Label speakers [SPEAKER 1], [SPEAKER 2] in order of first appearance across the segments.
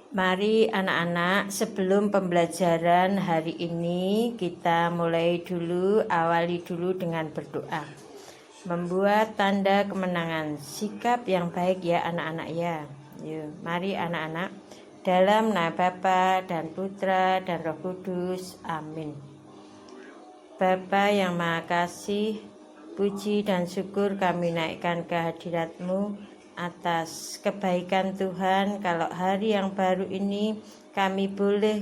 [SPEAKER 1] Mari anak-anak, sebelum pembelajaran hari ini kita awali dulu dengan berdoa. Membuat tanda kemenangan, sikap yang baik ya anak-anak ya. Yuk, mari anak-anak, dalam nama Bapa dan Putra dan Roh Kudus, amin. Bapa yang Maha Kasih, puji dan syukur kami naikkan ke hadirat-Mu atas kebaikan Tuhan. Kalau hari yang baru ini kami boleh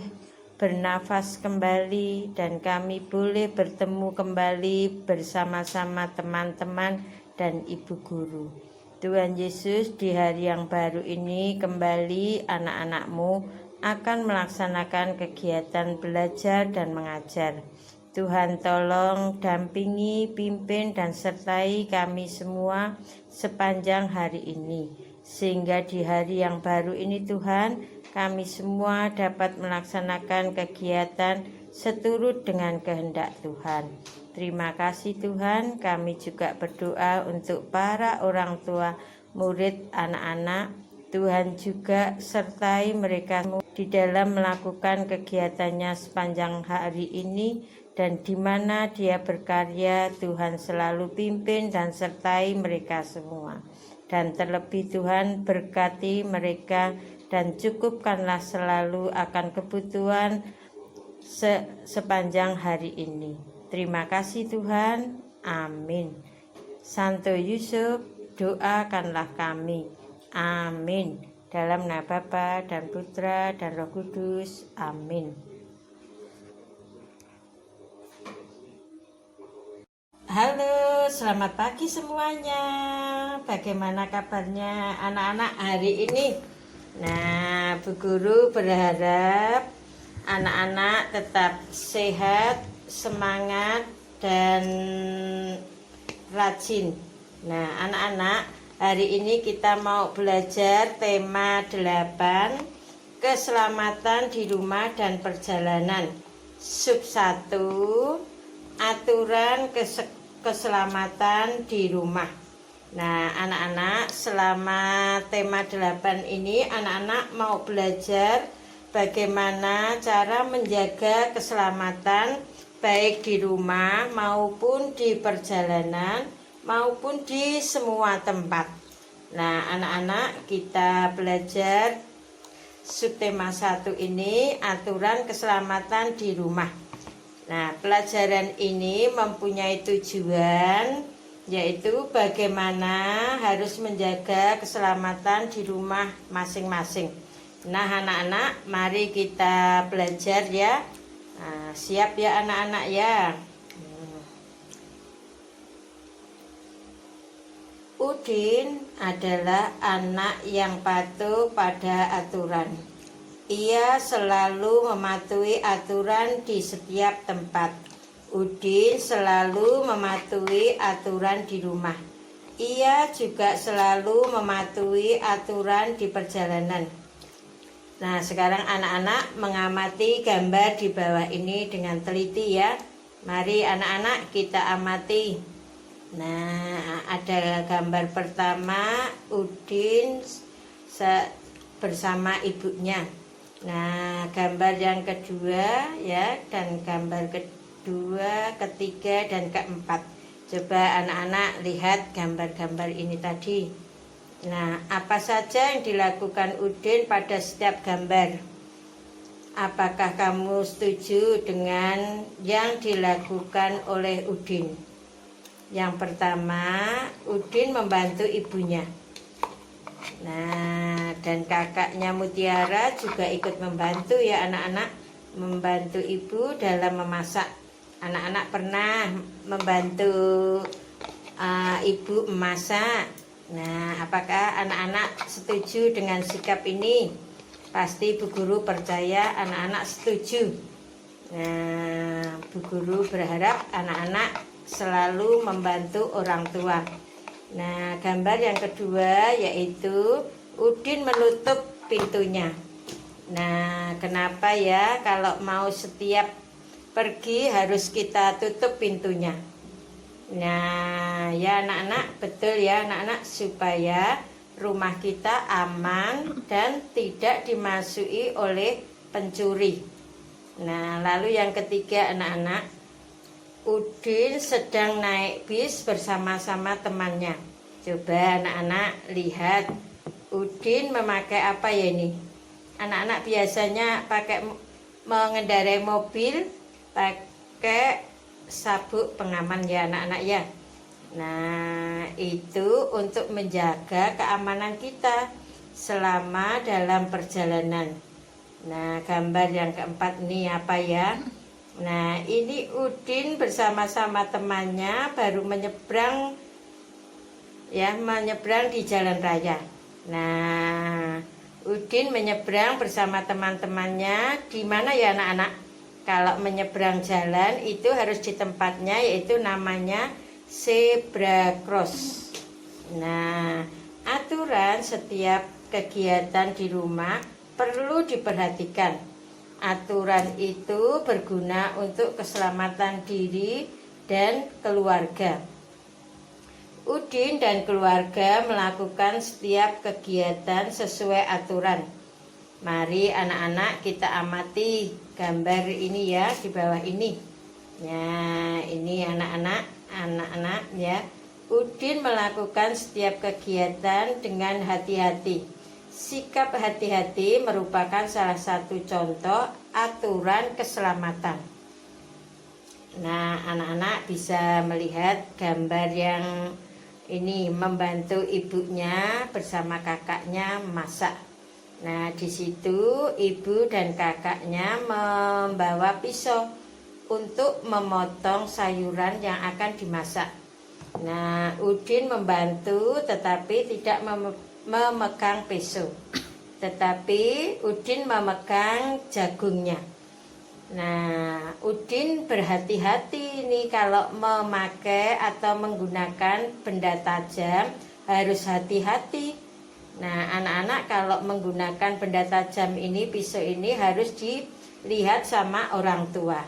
[SPEAKER 1] bernafas kembali dan kami boleh bertemu kembali bersama-sama teman-teman dan ibu guru. Tuhan Yesus, di hari yang baru ini kembali anak-anak-Mu akan melaksanakan kegiatan belajar dan mengajar. Tuhan tolong dampingi, pimpin dan sertai kami semua sepanjang hari ini. Sehingga di hari yang baru ini Tuhan, kami semua dapat melaksanakan kegiatan seturut dengan kehendak Tuhan. Terima kasih Tuhan, kami juga berdoa untuk para orang tua, murid, anak-anak. Tuhan juga sertai mereka di dalam melakukan kegiatannya sepanjang hari ini. Dan di mana dia berkarya, Tuhan selalu pimpin dan sertai mereka semua. Dan terlebih Tuhan berkati mereka dan cukupkanlah selalu akan kebutuhan sepanjang hari ini. Terima kasih Tuhan. Amin. Santo Yusuf, doakanlah kami. Amin. Dalam nama Bapa dan Putra dan Roh Kudus. Amin. Halo, selamat pagi semuanya. Bagaimana kabarnya anak-anak hari ini? Nah, Bu Guru berharap anak-anak tetap sehat, semangat, dan rajin. Nah, anak-anak, hari ini kita mau belajar tema 8, keselamatan di rumah dan perjalanan. Sub 1, aturan keselamatan di rumah. Nah, anak-anak, selama tema 8 ini anak-anak mau belajar bagaimana cara menjaga keselamatan baik di rumah maupun di perjalanan maupun di semua tempat. Nah, anak-anak, kita belajar subtema 1 ini, aturan keselamatan di rumah. Nah, pelajaran ini mempunyai tujuan, yaitu bagaimana harus menjaga keselamatan di rumah masing-masing. Nah, anak-anak, mari kita belajar ya. Nah, siap ya anak-anak ya. Udin adalah anak yang patuh pada aturan. Ia selalu mematuhi aturan di setiap tempat. Udin selalu mematuhi aturan di rumah. Ia juga selalu mematuhi aturan di perjalanan. Nah, sekarang anak-anak mengamati gambar di bawah ini dengan teliti ya. Mari anak-anak kita amati. Nah, ada gambar pertama Udin bersama ibunya. Nah, gambar yang kedua ya, dan gambar kedua, ketiga, dan keempat. Coba anak-anak lihat gambar-gambar ini tadi. Nah, apa saja yang dilakukan Udin pada setiap gambar? Apakah kamu setuju dengan yang dilakukan oleh Udin? Yang pertama, Udin membantu ibunya. Nah, dan kakaknya Mutiara juga ikut membantu ya anak-anak, membantu ibu dalam memasak. Anak-anak pernah membantu ibu memasak. Nah, apakah anak-anak setuju dengan sikap ini? Pasti Bu Guru percaya anak-anak setuju. Nah, Bu Guru berharap anak-anak selalu membantu orang tua. Nah, gambar yang kedua yaitu Udin menutup pintunya. Nah, kenapa ya kalau mau setiap pergi harus kita tutup pintunya? Nah, ya anak-anak, betul ya anak-anak, supaya rumah kita aman dan tidak dimasuki oleh pencuri. Nah, lalu yang ketiga anak-anak, Udin sedang naik bis bersama-sama temannya. Coba anak-anak lihat, Udin memakai apa ya ini? Anak-anak biasanya pakai mengendarai mobil pakai sabuk pengaman ya anak-anak ya. Nah, itu untuk menjaga keamanan kita selama dalam perjalanan. Nah, gambar yang keempat ini apa ya? Nah, ini Udin bersama-sama temannya baru menyeberang di jalan raya. Nah, Udin menyeberang bersama teman-temannya di mana ya anak-anak? Kalau menyeberang jalan itu harus di tempatnya, yaitu namanya zebra cross. Nah, aturan setiap kegiatan di rumah perlu diperhatikan. Aturan itu berguna untuk keselamatan diri dan keluarga. Udin dan keluarga melakukan setiap kegiatan sesuai aturan. Mari anak-anak kita amati gambar ini ya di bawah ini. Nah, ini anak-anak ya. Udin melakukan setiap kegiatan dengan hati-hati. Sikap hati-hati merupakan salah satu contoh aturan keselamatan. Nah, anak-anak bisa melihat gambar yang ini membantu ibunya bersama kakaknya masak. Nah, di situ ibu dan kakaknya membawa pisau untuk memotong sayuran yang akan dimasak. Nah, Udin membantu tetapi tidak memegang pisau, tetapi Udin memegang jagungnya. Nah, Udin berhati-hati nih kalau memakai atau menggunakan benda tajam, harus hati-hati. Nah, anak-anak kalau menggunakan benda tajam ini, pisau ini harus dilihat sama orang tua.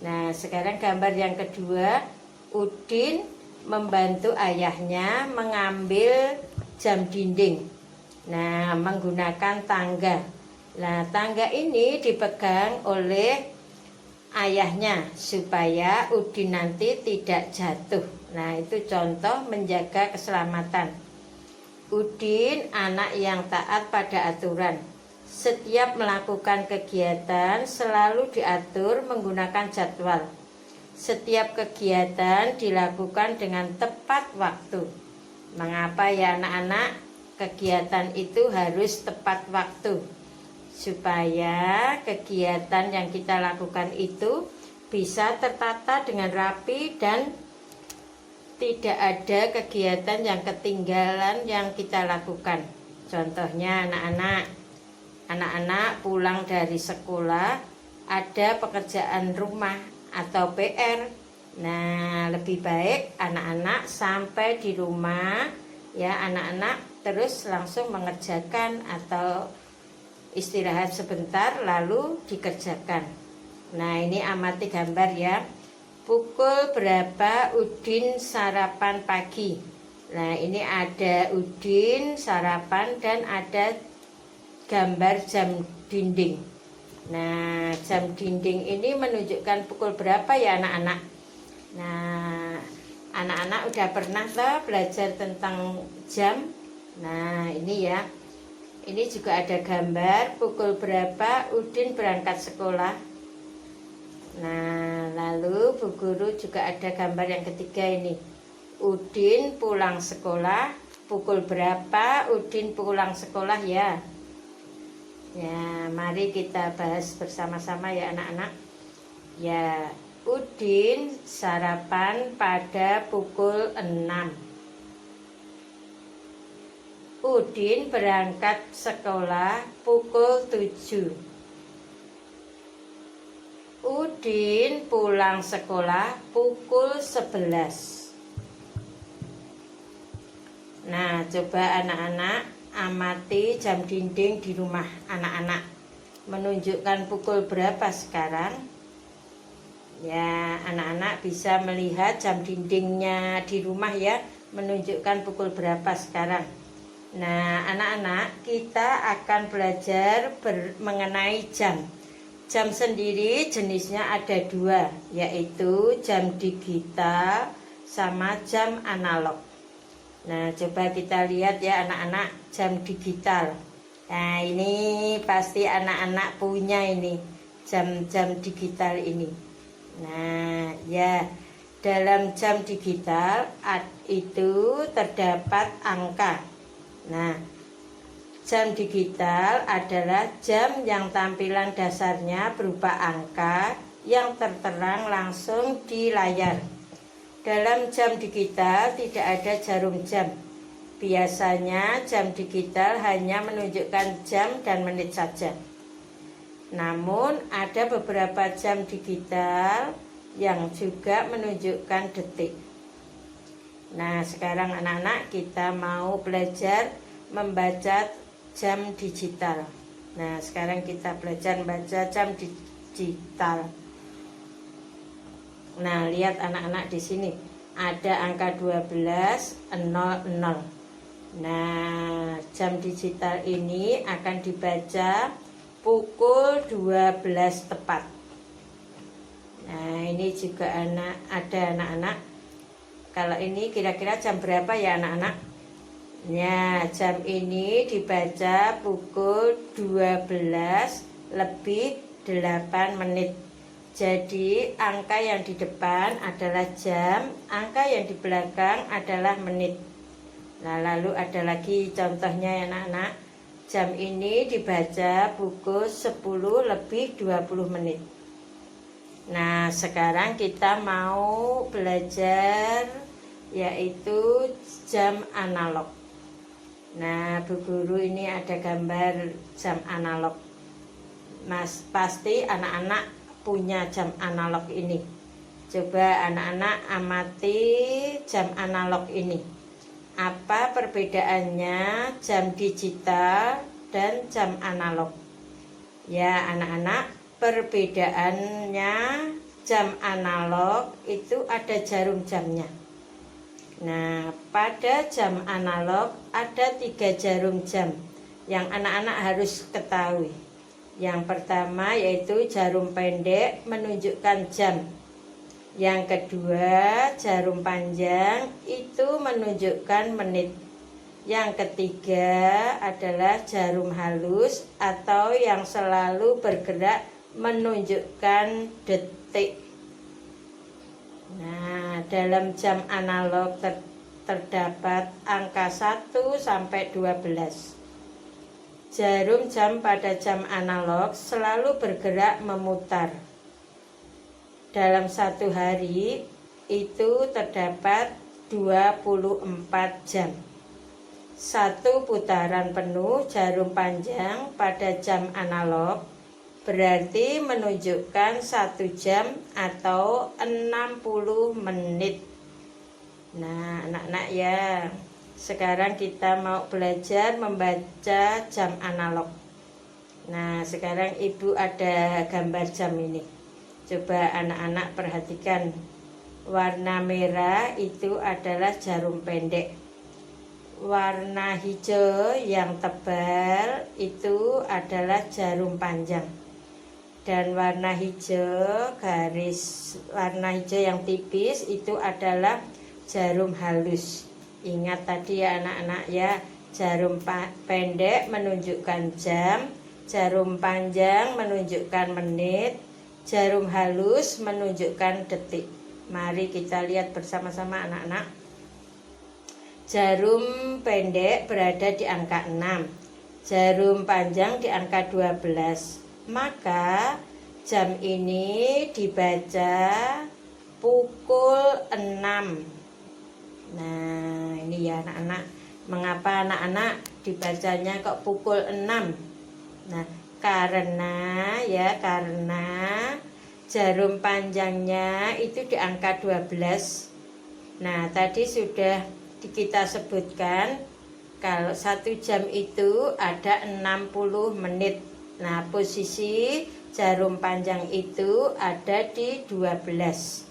[SPEAKER 1] Nah, sekarang gambar yang kedua, Udin membantu ayahnya mengambil jam dinding. Nah, menggunakan tangga. Nah, tangga ini dipegang oleh ayahnya supaya Udin nanti tidak jatuh. Nah, itu contoh menjaga keselamatan. Udin anak yang taat pada aturan. Setiap melakukan kegiatan selalu diatur menggunakan jadwal. Setiap kegiatan dilakukan dengan tepat waktu. Mengapa ya anak-anak? Kegiatan itu harus tepat waktu supaya kegiatan yang kita lakukan itu bisa tertata dengan rapi dan tidak ada kegiatan yang ketinggalan yang kita lakukan. Contohnya anak-anak pulang dari sekolah ada pekerjaan rumah atau PR. Nah, lebih baik anak-anak sampai di rumah ya anak-anak terus langsung mengerjakan atau istirahat sebentar lalu dikerjakan. Nah, ini amati gambar ya. Pukul berapa Udin sarapan pagi? Nah, ini ada Udin sarapan dan ada gambar jam dinding. Nah, jam dinding ini menunjukkan pukul berapa ya anak-anak? Nah, anak-anak udah pernah belajar tentang jam. Nah, ini ya. Ini juga ada gambar pukul berapa Udin berangkat sekolah. Nah, lalu Bu Guru juga ada gambar yang ketiga ini. Udin pulang sekolah, pukul berapa Udin pulang sekolah ya? Ya, mari kita bahas bersama-sama ya anak-anak. Ya, Udin sarapan pada pukul 6. Udin berangkat sekolah pukul 7. Udin pulang sekolah pukul 11. Nah, coba anak-anak amati jam dinding di rumah anak-anak. Menunjukkan pukul berapa sekarang? Ya, anak-anak bisa melihat jam dindingnya di rumah ya, menunjukkan pukul berapa sekarang. Nah, anak-anak, kita akan belajar mengenai jam. Jam sendiri jenisnya ada dua, yaitu jam digital sama jam analog. Nah, coba kita lihat ya anak-anak, jam digital. Nah, ini pasti anak-anak punya ini, jam-jam digital ini. Nah, ya, dalam jam digital itu terdapat angka. Nah, jam digital adalah jam yang tampilan dasarnya berupa angka yang terterang langsung di layar. Dalam jam digital tidak ada jarum jam. Biasanya jam digital hanya menunjukkan jam dan menit saja. Namun ada beberapa jam digital yang juga menunjukkan detik. Nah, sekarang anak-anak kita mau belajar membaca jam digital. Nah, sekarang kita belajar membaca jam digital. Nah, lihat anak-anak di sini ada angka 1200. Nah, jam digital ini akan dibaca pukul 12 tepat. Nah, ini juga ada anak-anak. Kalau ini kira-kira jam berapa ya anak-anak? Ya, jam ini dibaca pukul 12 lebih 8 menit. Jadi angka yang di depan adalah jam, angka yang di belakang adalah menit. Nah, lalu ada lagi contohnya ya anak-anak. Jam ini dibaca pukul 10 lebih 20 menit. Nah, sekarang kita mau belajar yaitu jam analog. Nah, Bu Guru ini ada gambar jam analog. Mas, pasti anak-anak punya jam analog ini. Coba anak-anak amati jam analog ini. Apa perbedaannya jam digital dan jam analog? Ya, anak-anak, perbedaannya jam analog itu ada jarum jamnya. Nah, pada jam analog ada 3 jarum jam yang anak-anak harus ketahui. Yang pertama yaitu jarum pendek menunjukkan jam. Yang kedua, jarum panjang itu menunjukkan menit. Yang ketiga adalah jarum halus atau yang selalu bergerak menunjukkan detik. Nah, dalam jam analog terdapat angka 1 sampai 12. Jarum jam pada jam analog selalu bergerak memutar. Dalam satu hari itu terdapat 24 jam. Satu putaran penuh jarum panjang pada jam analog berarti menunjukkan 1 jam atau 60 menit. Nah, anak-anak ya, sekarang kita mau belajar membaca jam analog. Nah, sekarang Ibu ada gambar jam ini. Coba anak-anak perhatikan. Warna merah itu adalah jarum pendek. Warna hijau yang tebal itu adalah jarum panjang. Dan warna hijau, garis warna hijau yang tipis itu adalah jarum halus. Ingat tadi ya anak-anak ya, jarum pendek menunjukkan jam, jarum panjang menunjukkan menit, jarum halus menunjukkan detik. Mari kita lihat bersama-sama anak-anak. Jarum pendek berada di angka 6, jarum panjang di angka 12. Maka jam ini dibaca pukul 6. Nah, ini ya anak-anak. Mengapa anak-anak dibacanya kok pukul 6? Nah, karena jarum panjangnya itu di angka 12. Nah, tadi sudah kita sebutkan kalau 1 jam itu ada 60 menit. Nah, posisi jarum panjang itu ada di 12.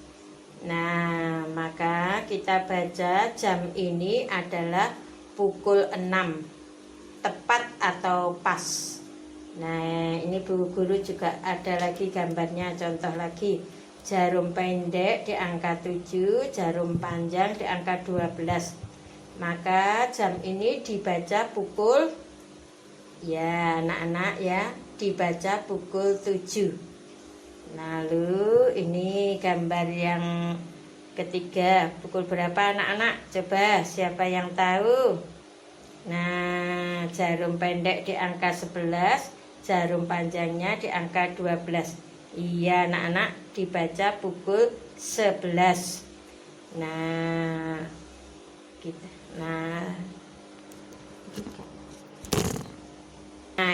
[SPEAKER 1] Nah, maka kita baca jam ini adalah pukul 6 tepat atau pas. Nah, ini Bu Guru juga ada lagi gambarnya, contoh lagi. Jarum pendek di angka 7, jarum panjang di angka 12. Maka jam ini dibaca pukul, ya anak-anak ya, dibaca pukul 7. Lalu ini gambar yang ketiga, pukul berapa anak-anak? Coba siapa yang tahu? Nah, jarum pendek di angka 11, jarum panjangnya di angka 12. Iya anak-anak, dibaca pukul 11. Nah, kita. Nah,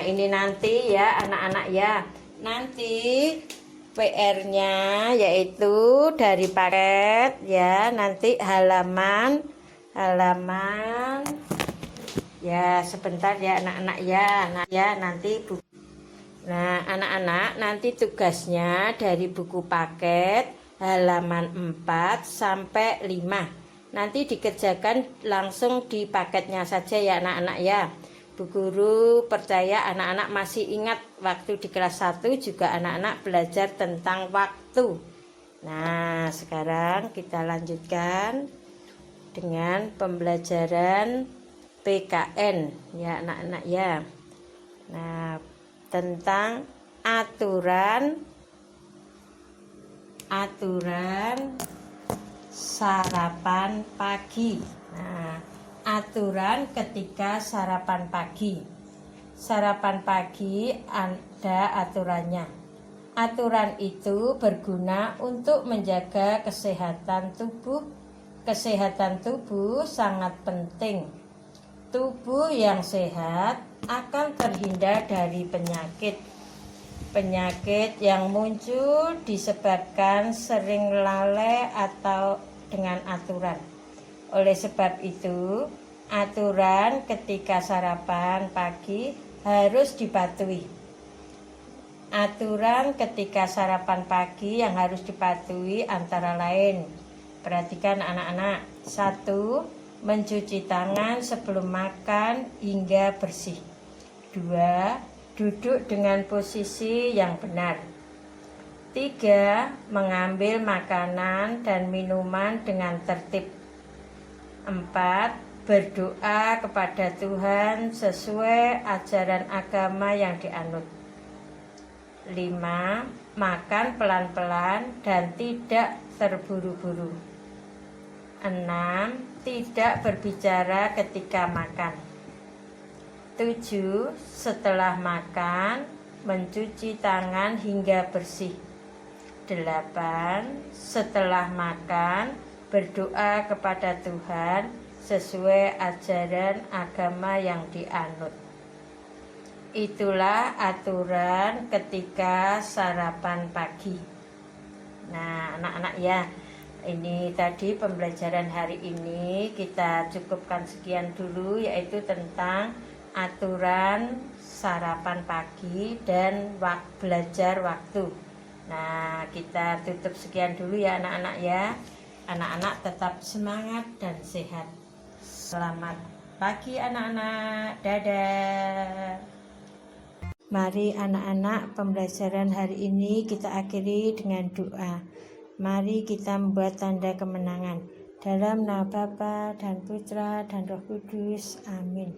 [SPEAKER 1] ini nanti ya anak-anak ya. Nanti PR-nya yaitu dari paket ya, nanti halaman ya, sebentar ya anak-anak ya. Nah, ya nanti Nah, anak-anak nanti tugasnya dari buku paket halaman 4 sampai 5. Nanti dikerjakan langsung di paketnya saja ya anak-anak ya. Bu Guru percaya anak-anak masih ingat waktu di kelas 1 juga anak-anak belajar tentang waktu. Nah, sekarang kita lanjutkan dengan pembelajaran PKN ya anak-anak ya. Nah, tentang aturan sarapan pagi. Nah, aturan ketika sarapan pagi. Sarapan pagi ada aturannya. Aturan itu berguna untuk menjaga kesehatan tubuh. Kesehatan tubuh sangat penting. Tubuh yang sehat akan terhindar dari penyakit. Penyakit yang muncul disebabkan sering lalai atau dengan aturan. Oleh sebab itu, aturan ketika sarapan pagi harus dipatuhi. Aturan ketika sarapan pagi yang harus dipatuhi antara lain. Perhatikan anak-anak. 1. Mencuci tangan sebelum makan hingga bersih. 2. Duduk dengan posisi yang benar. 3. Mengambil makanan dan minuman dengan tertib. 4. Berdoa kepada Tuhan sesuai ajaran agama yang dianut. 5. Makan pelan-pelan dan tidak terburu-buru. 6. Tidak berbicara ketika makan. 7. Setelah makan, mencuci tangan hingga bersih. 8. Setelah makan, berdoa kepada Tuhan sesuai ajaran agama yang dianut. Itulah aturan ketika sarapan pagi. Nah, anak-anak ya, ini tadi pembelajaran hari ini kita cukupkan sekian dulu, yaitu tentang aturan sarapan pagi dan belajar waktu. Nah, kita tutup sekian dulu ya anak-anak ya. Anak-anak tetap semangat dan sehat. Selamat pagi anak-anak. Dadah. Mari anak-anak, pembelajaran hari ini kita akhiri dengan doa. Mari kita membuat tanda kemenangan. Dalam nama Bapa dan Putra dan Roh Kudus. Amin.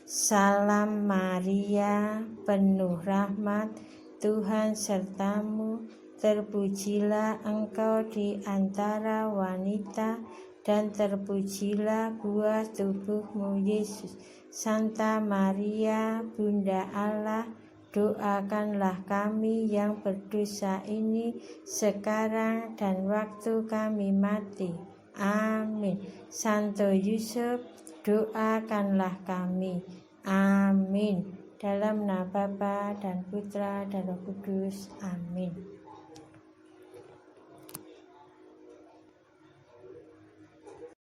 [SPEAKER 1] Salam Maria, penuh rahmat, Tuhan sertamu. Terpujilah engkau di antara wanita, dan terpujilah buah tubuhmu Yesus. Santa Maria, Bunda Allah, doakanlah kami yang berdosa ini sekarang dan waktu kami mati. Amin. Santo Yusuf, doakanlah kami. Amin. Dalam nama Bapa dan Putra dan Roh Kudus. Amin.